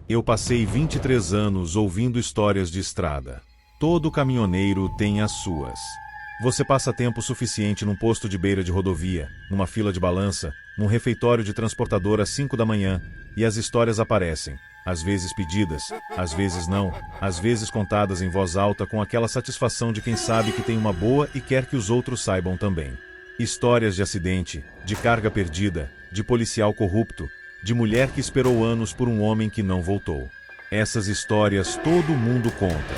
Eu passei 23 anos ouvindo histórias de estrada. Todo caminhoneiro tem as suas. Você passa tempo suficiente num posto de beira de rodovia, numa fila de balança, num refeitório de transportador às 5 da manhã, e as histórias aparecem, às vezes pedidas, às vezes não, às vezes contadas em voz alta com aquela satisfação de quem sabe que tem uma boa e quer que os outros saibam também. Histórias de acidente, de carga perdida, de policial corrupto, de mulher que esperou anos por um homem que não voltou. Essas histórias todo mundo conta.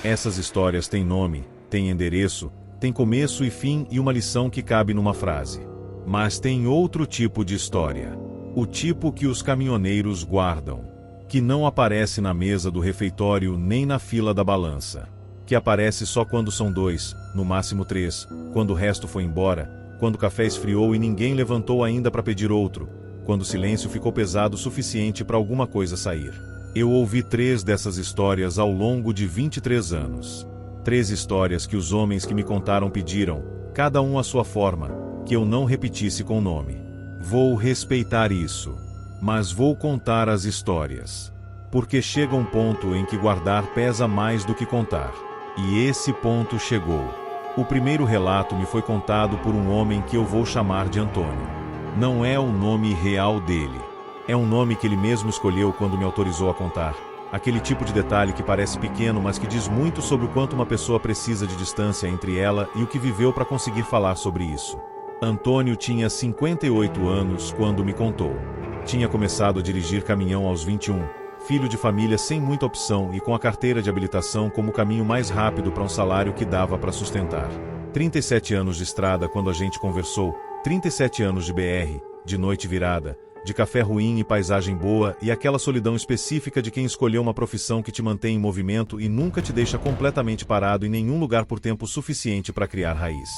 Essas histórias têm nome, têm endereço, têm começo e fim e uma lição que cabe numa frase. Mas tem outro tipo de história. O tipo que os caminhoneiros guardam. Que não aparece na mesa do refeitório nem na fila da balança. Que aparece só quando são 2, no máximo 3, quando o resto foi embora, quando o café esfriou e ninguém levantou ainda para pedir outro, quando o silêncio ficou pesado o suficiente para alguma coisa sair. Eu ouvi 3 dessas histórias ao longo de 23 anos. 3 histórias que os homens que me contaram pediram, cada um à sua forma, que eu não repetisse com nome. Vou respeitar isso. Mas vou contar as histórias. Porque chega um ponto em que guardar pesa mais do que contar. E esse ponto chegou. O primeiro relato me foi contado por um homem que eu vou chamar de Antônio. Não é o nome real dele. É um nome que ele mesmo escolheu quando me autorizou a contar. Aquele tipo de detalhe que parece pequeno, mas que diz muito sobre o quanto uma pessoa precisa de distância entre ela e o que viveu para conseguir falar sobre isso. Antônio tinha 58 anos quando me contou. Tinha começado a dirigir caminhão aos 21, filho de família sem muita opção e com a carteira de habilitação como o caminho mais rápido para um salário que dava para sustentar. 37 anos de estrada quando a gente conversou, 37 anos de BR, de noite virada, de café ruim e paisagem boa e aquela solidão específica de quem escolheu uma profissão que te mantém em movimento e nunca te deixa completamente parado em nenhum lugar por tempo suficiente para criar raiz.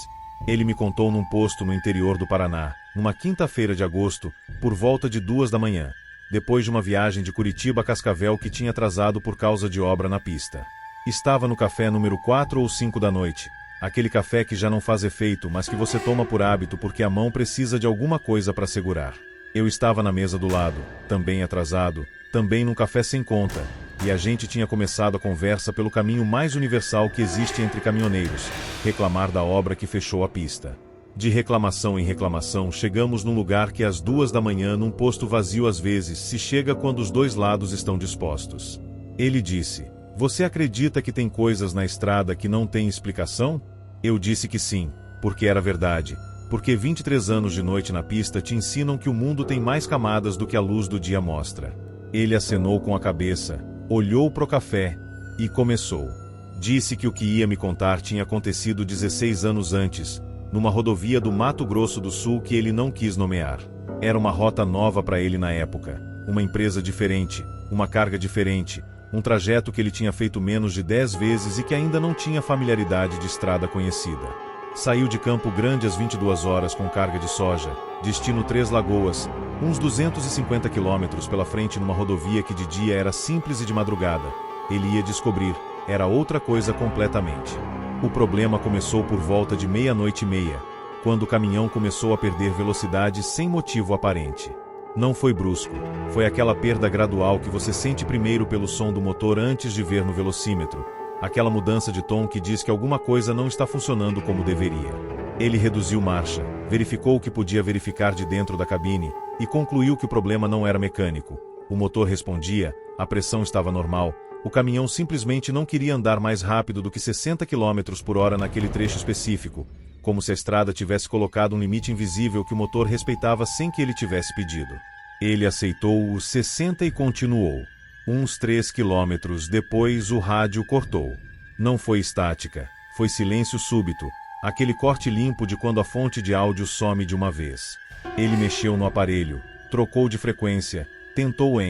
Ele me contou num posto no interior do Paraná, numa quinta-feira de agosto, por volta de 2 da manhã, depois de uma viagem de Curitiba a Cascavel que tinha atrasado por causa de obra na pista. Estava no café número 4 ou 5 da noite, aquele café que já não faz efeito, mas que você toma por hábito porque a mão precisa de alguma coisa para segurar. Eu estava na mesa do lado, também atrasado, também num café sem conta, e a gente tinha começado a conversa pelo caminho mais universal que existe entre caminhoneiros, reclamar da obra que fechou a pista. De reclamação em reclamação, chegamos num lugar que às 2 da manhã, num posto vazio às vezes, se chega quando os dois lados estão dispostos. Ele disse, "Você acredita que tem coisas na estrada que não têm explicação?" Eu disse que sim, porque era verdade. Porque 23 anos de noite na pista te ensinam que o mundo tem mais camadas do que a luz do dia mostra. Ele acenou com a cabeça, olhou pro café e começou. Disse que o que ia me contar tinha acontecido 16 anos antes, numa rodovia do Mato Grosso do Sul que ele não quis nomear. Era uma rota nova para ele na época, uma empresa diferente, uma carga diferente, um trajeto que ele tinha feito menos de 10 vezes e que ainda não tinha familiaridade de estrada conhecida. Saiu de Campo Grande às 22 horas com carga de soja, destino 3 Lagoas, uns 250 quilômetros pela frente numa rodovia que de dia era simples e de madrugada. Ele ia descobrir, era outra coisa completamente. O problema começou por volta de 00:30, quando o caminhão começou a perder velocidade sem motivo aparente. Não foi brusco, foi aquela perda gradual que você sente primeiro pelo som do motor antes de ver no velocímetro. Aquela mudança de tom que diz que alguma coisa não está funcionando como deveria. Ele reduziu marcha, verificou o que podia verificar de dentro da cabine, e concluiu que o problema não era mecânico. O motor respondia, a pressão estava normal, o caminhão simplesmente não queria andar mais rápido do que 60 km por hora naquele trecho específico, como se a estrada tivesse colocado um limite invisível que o motor respeitava sem que ele tivesse pedido. Ele aceitou os 60 e continuou. Uns 3 quilômetros depois o rádio cortou. Não foi estática, foi silêncio súbito, aquele corte limpo de quando a fonte de áudio some de uma vez. Ele mexeu no aparelho, trocou de frequência, tentou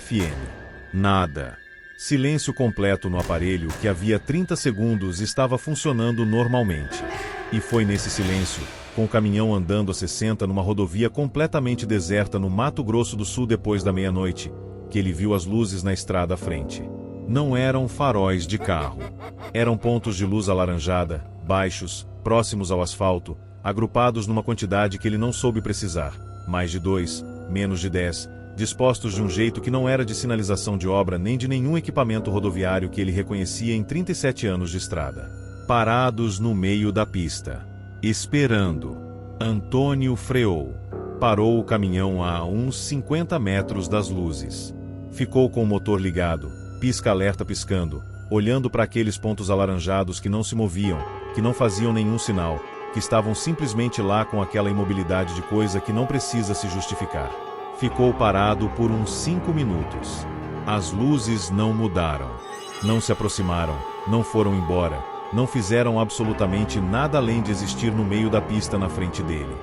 FM. Nada. Silêncio completo no aparelho que havia 30 segundos estava funcionando normalmente. E foi nesse silêncio, com o caminhão andando a 60 numa rodovia completamente deserta no Mato Grosso do Sul depois da meia-noite, que ele viu as luzes na estrada à frente. Não eram faróis de carro. Eram pontos de luz alaranjada, baixos, próximos ao asfalto, agrupados numa quantidade que ele não soube precisar. Mais de 2, menos de 10, dispostos de um jeito que não era de sinalização de obra nem de nenhum equipamento rodoviário que ele reconhecia em 37 anos de estrada. Parados no meio da pista. Esperando. Antônio freou. Parou o caminhão a uns 50 metros das luzes. Ficou com o motor ligado, pisca-alerta piscando, olhando para aqueles pontos alaranjados que não se moviam, que não faziam nenhum sinal, que estavam simplesmente lá com aquela imobilidade de coisa que não precisa se justificar. Ficou parado por uns 5 minutos. As luzes não mudaram. Não se aproximaram, não foram embora, não fizeram absolutamente nada além de existir no meio da pista na frente dele.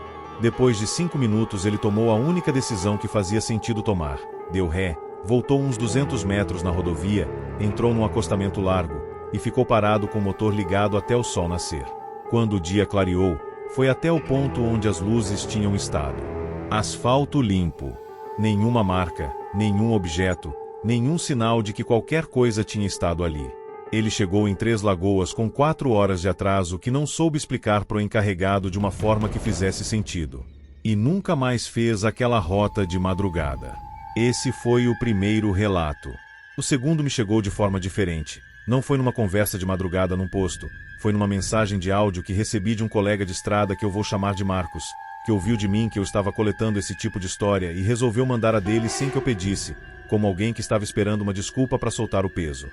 Depois de 5 minutos ele tomou a única decisão que fazia sentido tomar. Deu ré, voltou uns 200 metros na rodovia, entrou num acostamento largo, e ficou parado com o motor ligado até o sol nascer. Quando o dia clareou, foi até o ponto onde as luzes tinham estado. Asfalto limpo. Nenhuma marca, nenhum objeto, nenhum sinal de que qualquer coisa tinha estado ali. Ele chegou em Três Lagoas com 4 horas de atraso que não soube explicar pro encarregado de uma forma que fizesse sentido. E nunca mais fez aquela rota de madrugada. Esse foi o primeiro relato. O segundo me chegou de forma diferente. Não foi numa conversa de madrugada num posto. Foi numa mensagem de áudio que recebi de um colega de estrada que eu vou chamar de Marcos, que ouviu de mim que eu estava coletando esse tipo de história e resolveu mandar a dele sem que eu pedisse, como alguém que estava esperando uma desculpa para soltar o peso.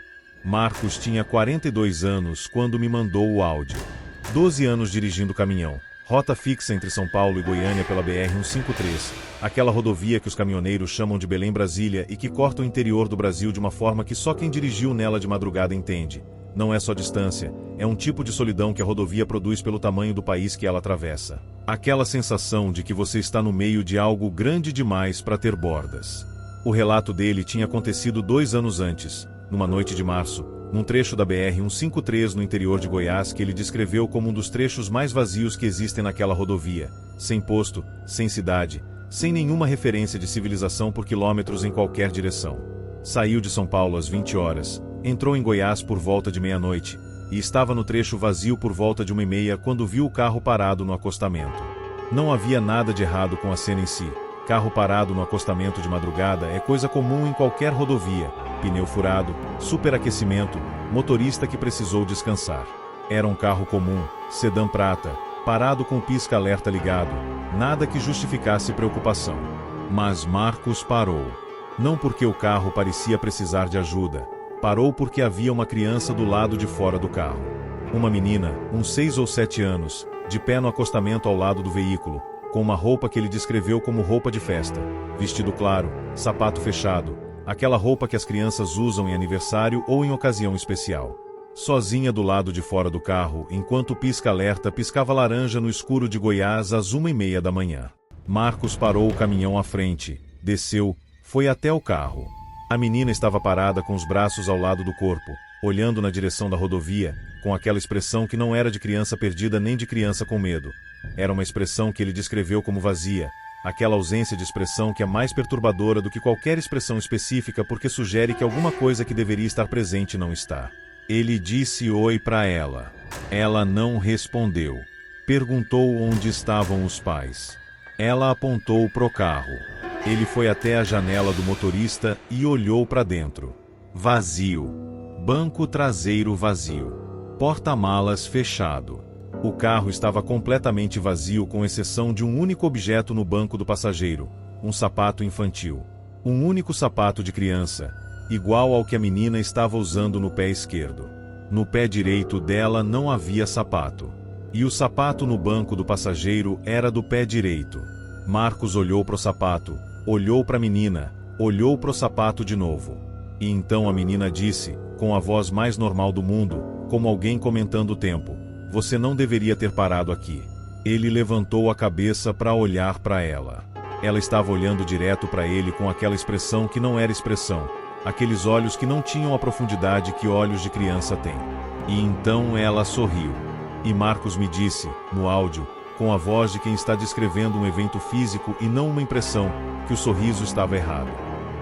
Marcos tinha 42 anos quando me mandou o áudio. 12 anos dirigindo caminhão. Rota fixa entre São Paulo e Goiânia pela BR-153, aquela rodovia que os caminhoneiros chamam de Belém-Brasília e que corta o interior do Brasil de uma forma que só quem dirigiu nela de madrugada entende. Não é só distância, é um tipo de solidão que a rodovia produz pelo tamanho do país que ela atravessa. Aquela sensação de que você está no meio de algo grande demais para ter bordas. O relato dele tinha acontecido 2 anos antes, numa noite de março, num trecho da BR-153 no interior de Goiás que ele descreveu como um dos trechos mais vazios que existem naquela rodovia, sem posto, sem cidade, sem nenhuma referência de civilização por quilômetros em qualquer direção. Saiu de São Paulo às 20 horas, entrou em Goiás por volta de meia-noite, e estava no trecho vazio por volta de 1h30 quando viu o carro parado no acostamento. Não havia nada de errado com a cena em si. Carro parado no acostamento de madrugada é coisa comum em qualquer rodovia. Pneu furado, superaquecimento, motorista que precisou descansar. Era um carro comum, sedã prata, parado com o pisca-alerta ligado. Nada que justificasse preocupação. Mas Marcos parou. Não porque o carro parecia precisar de ajuda. Parou porque havia uma criança do lado de fora do carro. Uma menina, uns 6 ou 7 anos, de pé no acostamento ao lado do veículo, com uma roupa que ele descreveu como roupa de festa, vestido claro, sapato fechado, aquela roupa que as crianças usam em aniversário ou em ocasião especial. Sozinha do lado de fora do carro, enquanto o pisca-alerta piscava laranja no escuro de Goiás às 1h30 da manhã. Marcos parou o caminhão à frente, desceu, foi até o carro. A menina estava parada com os braços ao lado do corpo, olhando na direção da rodovia, com aquela expressão que não era de criança perdida nem de criança com medo. Era uma expressão que ele descreveu como vazia, aquela ausência de expressão que é mais perturbadora do que qualquer expressão específica porque sugere que alguma coisa que deveria estar presente não está. Ele disse oi para ela. Ela não respondeu. Perguntou onde estavam os pais. Ela apontou pro carro. Ele foi até a janela do motorista e olhou para dentro. Vazio. Banco traseiro vazio. Porta-malas fechado. O carro estava completamente vazio com exceção de um único objeto no banco do passageiro, um sapato infantil. Um único sapato de criança, igual ao que a menina estava usando no pé esquerdo. No pé direito dela não havia sapato. E o sapato no banco do passageiro era do pé direito. Marcos olhou para o sapato, olhou para a menina, olhou para o sapato de novo. E então a menina disse, com a voz mais normal do mundo, como alguém comentando o tempo: "Você não deveria ter parado aqui." Ele levantou a cabeça para olhar para ela. Ela estava olhando direto para ele com aquela expressão que não era expressão, aqueles olhos que não tinham a profundidade que olhos de criança têm. E então ela sorriu. E Marcos me disse, no áudio, com a voz de quem está descrevendo um evento físico e não uma impressão, que o sorriso estava errado.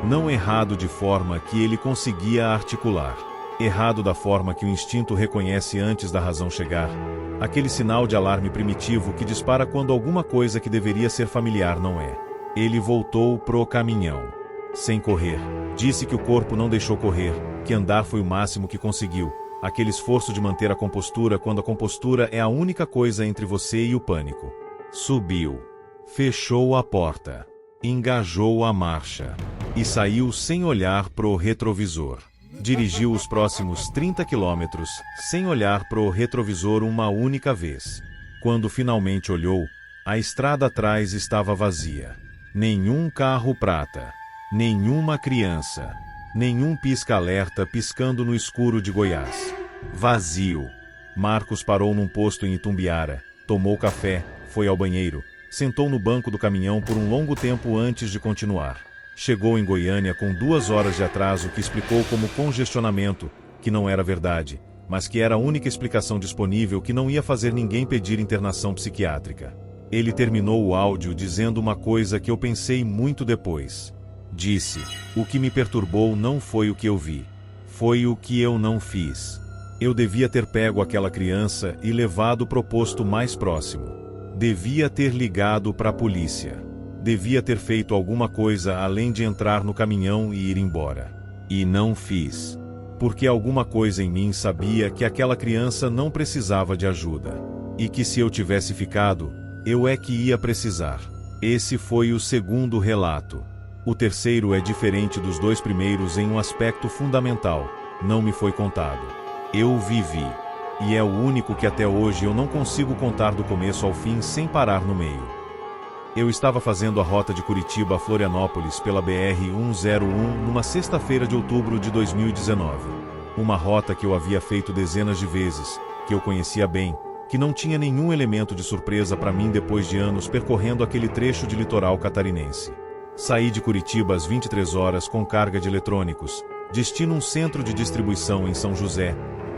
Não errado de forma que ele conseguia articular. Errado da forma que o instinto reconhece antes da razão chegar. Aquele sinal de alarme primitivo que dispara quando alguma coisa que deveria ser familiar não é. Ele voltou pro caminhão. sem correr. Disse que o corpo não deixou correr, que andar foi o máximo que conseguiu. Aquele esforço de manter a compostura quando a compostura é a única coisa entre você e o pânico. Subiu. Fechou a porta. Engajou a marcha. E saiu sem olhar pro retrovisor. Dirigiu os próximos 30 quilômetros, sem olhar pro retrovisor uma única vez. Quando finalmente olhou, a estrada atrás estava vazia. Nenhum carro prata. Nenhuma criança. Nenhum pisca-alerta piscando no escuro de Goiás. Vazio. Marcos parou num posto em Itumbiara, tomou café, foi ao banheiro, sentou no banco do caminhão por um longo tempo antes de continuar. Chegou em Goiânia com 2 horas de atraso que explicou como congestionamento, que não era verdade, mas que era a única explicação disponível que não ia fazer ninguém pedir internação psiquiátrica. Ele terminou o áudio dizendo uma coisa que eu pensei muito depois. Disse: o que me perturbou não foi o que eu vi. Foi o que eu não fiz. Eu devia ter pego aquela criança e levado pro posto mais próximo. Devia ter ligado para a polícia. Devia ter feito alguma coisa além de entrar no caminhão e ir embora. E não fiz. Porque alguma coisa em mim sabia que aquela criança não precisava de ajuda. E que se eu tivesse ficado, eu é que ia precisar. Esse foi o segundo relato. O terceiro é diferente dos 2 primeiros em um aspecto fundamental. Não me foi contado. Eu vivi. E é o único que até hoje eu não consigo contar do começo ao fim sem parar no meio. Eu estava fazendo a rota de Curitiba a Florianópolis pela BR-101 numa sexta-feira de outubro de 2019. Uma rota que eu havia feito dezenas de vezes, que eu conhecia bem, que não tinha nenhum elemento de surpresa para mim depois de anos percorrendo aquele trecho de litoral catarinense. Saí de Curitiba às 23 horas com carga de eletrônicos, destino um centro de distribuição em São José,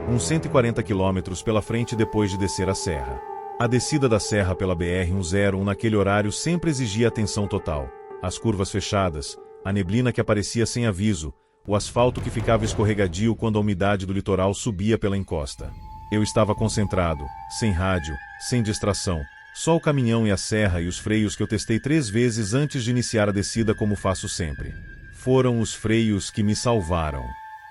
uns 140 quilômetros pela frente depois de descer a serra. A descida da serra pela BR-101 naquele horário sempre exigia atenção total. As curvas fechadas, a neblina que aparecia sem aviso, o asfalto que ficava escorregadio quando a umidade do litoral subia pela encosta. Eu estava concentrado, sem rádio, sem distração, só o caminhão e a serra e os freios que eu testei 3 vezes antes de iniciar a descida como faço sempre. Foram os freios que me salvaram.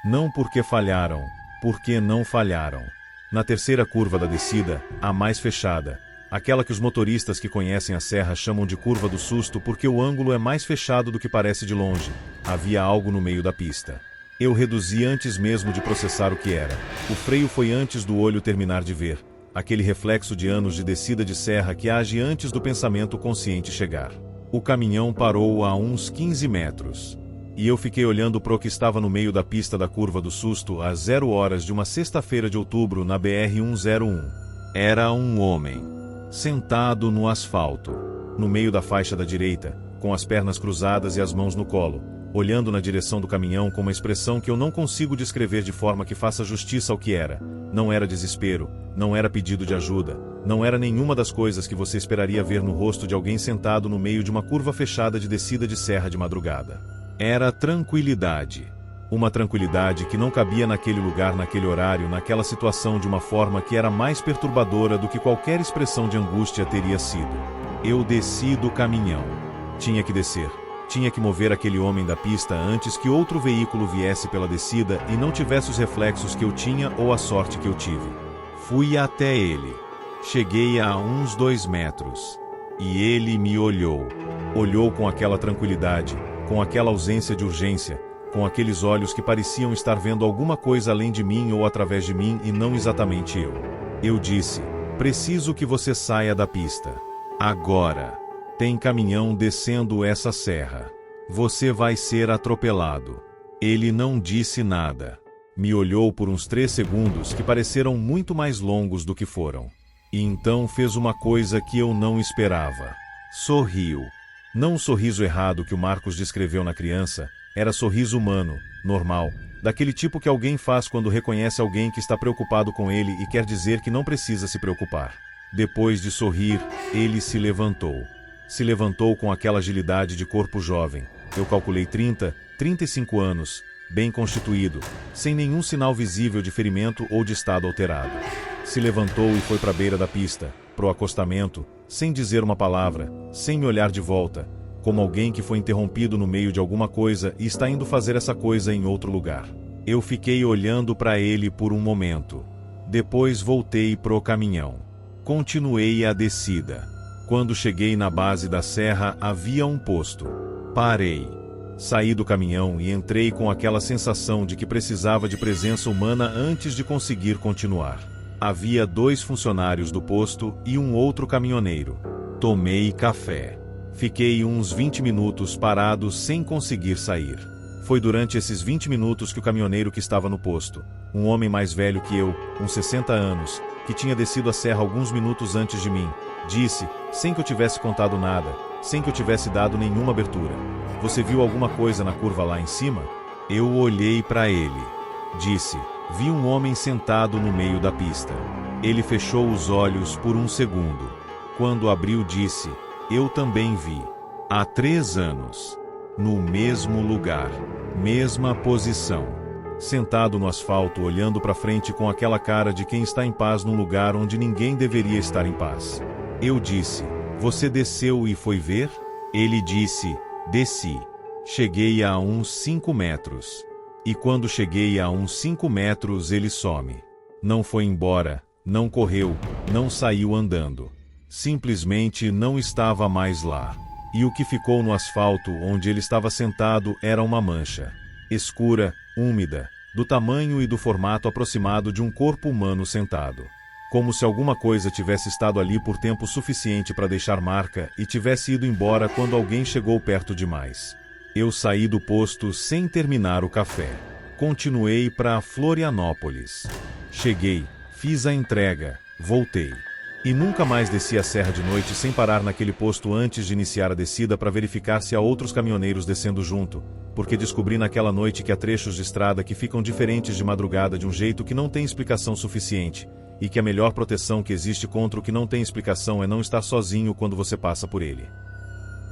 Não porque falharam, porque não falharam. Na terceira curva da descida, a mais fechada, aquela que os motoristas que conhecem a serra chamam de curva do susto porque o ângulo é mais fechado do que parece de longe, havia algo no meio da pista. Eu reduzi antes mesmo de processar o que era. O freio foi antes do olho terminar de ver, aquele reflexo de anos de descida de serra que age antes do pensamento consciente chegar. O caminhão parou a uns 15 metros. E eu fiquei olhando pro que estava no meio da pista da curva do susto às 0 horas de uma sexta-feira de outubro na BR-101. Era um homem, sentado no asfalto, no meio da faixa da direita, com as pernas cruzadas e as mãos no colo, olhando na direção do caminhão com uma expressão que eu não consigo descrever de forma que faça justiça ao que era. Não era desespero, não era pedido de ajuda, não era nenhuma das coisas que você esperaria ver no rosto de alguém sentado no meio de uma curva fechada de descida de serra de madrugada. Era tranquilidade. Uma tranquilidade que não cabia naquele lugar, naquele horário, naquela situação de uma forma que era mais perturbadora do que qualquer expressão de angústia teria sido. Eu desci do caminhão. Tinha que descer. Tinha que mover aquele homem da pista antes que outro veículo viesse pela descida e não tivesse os reflexos que eu tinha ou a sorte que eu tive. Fui até ele. Cheguei a uns 2 metros. E ele me olhou. Olhou com aquela tranquilidade, com aquela ausência de urgência, com aqueles olhos que pareciam estar vendo alguma coisa além de mim ou através de mim e não exatamente eu. Eu disse: preciso que você saia da pista. Agora. Tem caminhão descendo essa serra. Você vai ser atropelado. Ele não disse nada. Me olhou por uns 3 segundos que pareceram muito mais longos do que foram. E então fez uma coisa que eu não esperava. Sorriu. Não o sorriso errado que o Marcos descreveu na criança, era sorriso humano, normal, daquele tipo que alguém faz quando reconhece alguém que está preocupado com ele e quer dizer que não precisa se preocupar. Depois de sorrir, ele se levantou. Se levantou com aquela agilidade de corpo jovem. Eu calculei 30, 35 anos, bem constituído, sem nenhum sinal visível de ferimento ou de estado alterado. Se levantou e foi para a beira da pista, pro acostamento, sem dizer uma palavra, sem me olhar de volta, como alguém que foi interrompido no meio de alguma coisa e está indo fazer essa coisa em outro lugar. Eu fiquei olhando para ele por um momento. Depois voltei pro caminhão. Continuei a descida. Quando cheguei na base da serra, havia um posto. Parei. Saí do caminhão e entrei com aquela sensação de que precisava de presença humana antes de conseguir continuar. Havia 2 funcionários do posto e um outro caminhoneiro. Tomei café. Fiquei uns 20 minutos parado sem conseguir sair. Foi durante esses 20 minutos que o caminhoneiro que estava no posto, um homem mais velho que eu, uns 60 anos, que tinha descido a serra alguns minutos antes de mim, disse, sem que eu tivesse contado nada, sem que eu tivesse dado nenhuma abertura: "Você viu alguma coisa na curva lá em cima?" Eu olhei para ele. Disse: "Vi um homem sentado no meio da pista." Ele fechou os olhos por um segundo. Quando abriu, disse: "Eu também vi. Há 3 anos. No mesmo lugar. Mesma posição. Sentado no asfalto, olhando para frente com aquela cara de quem está em paz num lugar onde ninguém deveria estar em paz." Eu disse: "Você desceu e foi ver?" Ele disse: "Desci. Cheguei a uns 5 metros. E quando cheguei a uns 5 metros ele some. Não foi embora, não correu, não saiu andando. Simplesmente não estava mais lá. E o que ficou no asfalto onde ele estava sentado era uma mancha. Escura, úmida, do tamanho e do formato aproximado de um corpo humano sentado. Como se alguma coisa tivesse estado ali por tempo suficiente para deixar marca e tivesse ido embora quando alguém chegou perto demais." Eu saí do posto sem terminar o café. Continuei para Florianópolis. Cheguei, fiz a entrega, voltei. E nunca mais desci a serra de noite sem parar naquele posto antes de iniciar a descida para verificar se há outros caminhoneiros descendo junto, porque descobri naquela noite que há trechos de estrada que ficam diferentes de madrugada de um jeito que não tem explicação suficiente, e que a melhor proteção que existe contra o que não tem explicação é não estar sozinho quando você passa por ele.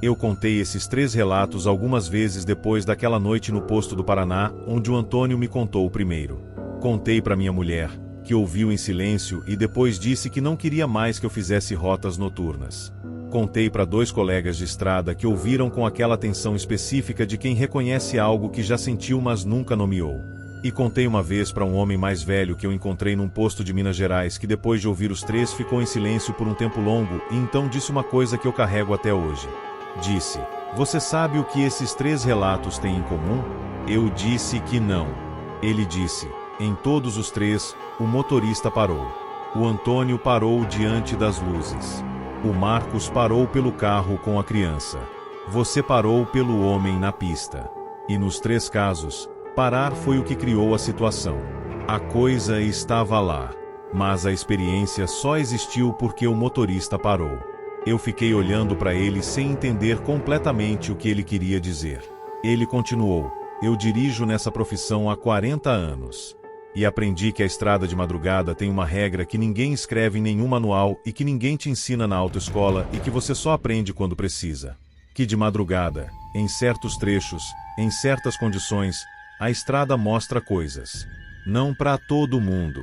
Eu contei esses 3 relatos algumas vezes depois daquela noite no posto do Paraná, onde o Antônio me contou o primeiro. Contei para minha mulher, que ouviu em silêncio e depois disse que não queria mais que eu fizesse rotas noturnas. Contei para 2 colegas de estrada que ouviram com aquela atenção específica de quem reconhece algo que já sentiu mas nunca nomeou. E contei uma vez para um homem mais velho que eu encontrei num posto de Minas Gerais que depois de ouvir os 3 ficou em silêncio por um tempo longo e então disse uma coisa que eu carrego até hoje. Disse: "Você sabe o que esses 3 relatos têm em comum?" Eu disse que não. Ele disse: "Em todos os 3, o motorista parou. O Antônio parou diante das luzes. O Marcos parou pelo carro com a criança. Você parou pelo homem na pista. E nos 3 casos, parar foi o que criou a situação. A coisa estava lá, mas a experiência só existiu porque o motorista parou." Eu fiquei olhando para ele sem entender completamente o que ele queria dizer. Ele continuou: "Eu dirijo nessa profissão há 40 anos. E aprendi que a estrada de madrugada tem uma regra que ninguém escreve em nenhum manual e que ninguém te ensina na autoescola e que você só aprende quando precisa. Que de madrugada, em certos trechos, em certas condições, a estrada mostra coisas. Não para todo mundo.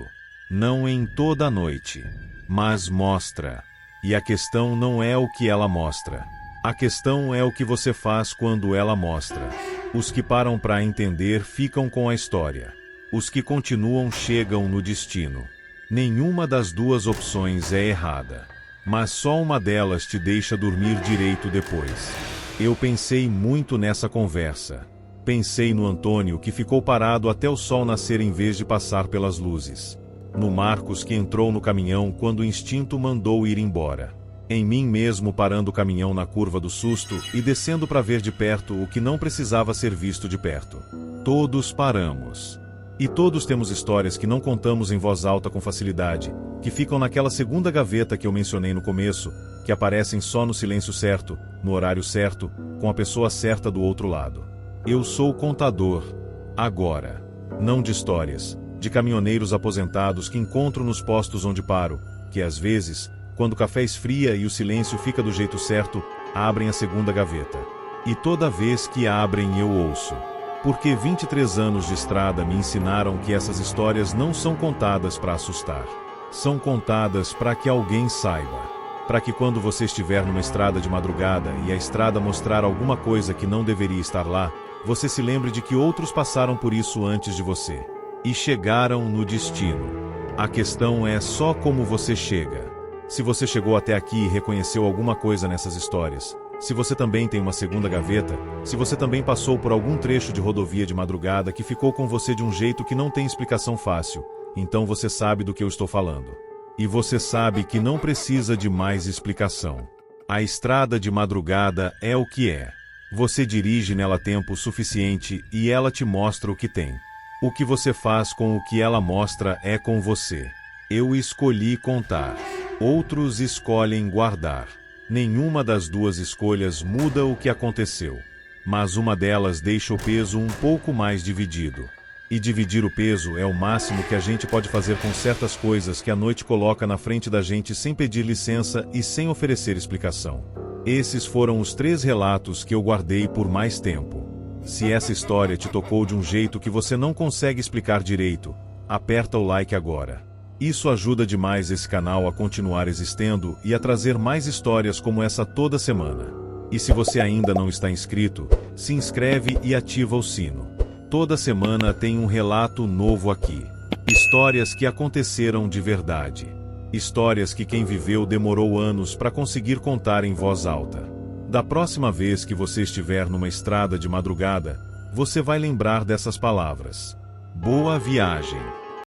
Não em toda a noite. Mas mostra. E a questão não é o que ela mostra. A questão é o que você faz quando ela mostra. Os que param para entender ficam com a história. Os que continuam chegam no destino. Nenhuma das 2 opções é errada. Mas só uma delas te deixa dormir direito depois." Eu pensei muito nessa conversa. Pensei no Antônio que ficou parado até o sol nascer em vez de passar pelas luzes. No Marcos que entrou no caminhão quando o instinto mandou ir embora. Em mim mesmo parando o caminhão na curva do susto e descendo para ver de perto o que não precisava ser visto de perto. Todos paramos. E todos temos histórias que não contamos em voz alta com facilidade, que ficam naquela segunda gaveta que eu mencionei no começo, que aparecem só no silêncio certo, no horário certo, com a pessoa certa do outro lado. Eu sou contador. Agora. Não de histórias. De caminhoneiros aposentados que encontro nos postos onde paro, que às vezes, quando o café esfria e o silêncio fica do jeito certo, abrem a segunda gaveta. E toda vez que abrem eu ouço. Porque 23 anos de estrada me ensinaram que essas histórias não são contadas para assustar. São contadas para que alguém saiba. para que quando você estiver numa estrada de madrugada e a estrada mostrar alguma coisa que não deveria estar lá, você se lembre de que outros passaram por isso antes de você e chegaram no destino. A questão é só como você chega. Se você chegou até aqui e reconheceu alguma coisa nessas histórias, se você também tem uma segunda gaveta, se você também passou por algum trecho de rodovia de madrugada que ficou com você de um jeito que não tem explicação fácil, então você sabe do que eu estou falando. E você sabe que não precisa de mais explicação. A estrada de madrugada é o que é. Você dirige nela tempo suficiente e ela te mostra o que tem. O que você faz com o que ela mostra é com você. Eu escolhi contar. Outros escolhem guardar. Nenhuma das duas escolhas muda o que aconteceu. Mas uma delas deixa o peso um pouco mais dividido. E dividir o peso é o máximo que a gente pode fazer com certas coisas que a noite coloca na frente da gente sem pedir licença e sem oferecer explicação. Esses foram os 3 relatos que eu guardei por mais tempo. Se essa história te tocou de um jeito que você não consegue explicar direito, aperta o like agora. Isso ajuda demais esse canal a continuar existindo e a trazer mais histórias como essa toda semana. E se você ainda não está inscrito, se inscreve e ativa o sino. Toda semana tem um relato novo aqui. Histórias que aconteceram de verdade. Histórias que quem viveu demorou anos para conseguir contar em voz alta. Da próxima vez que você estiver numa estrada de madrugada, você vai lembrar dessas palavras. Boa viagem!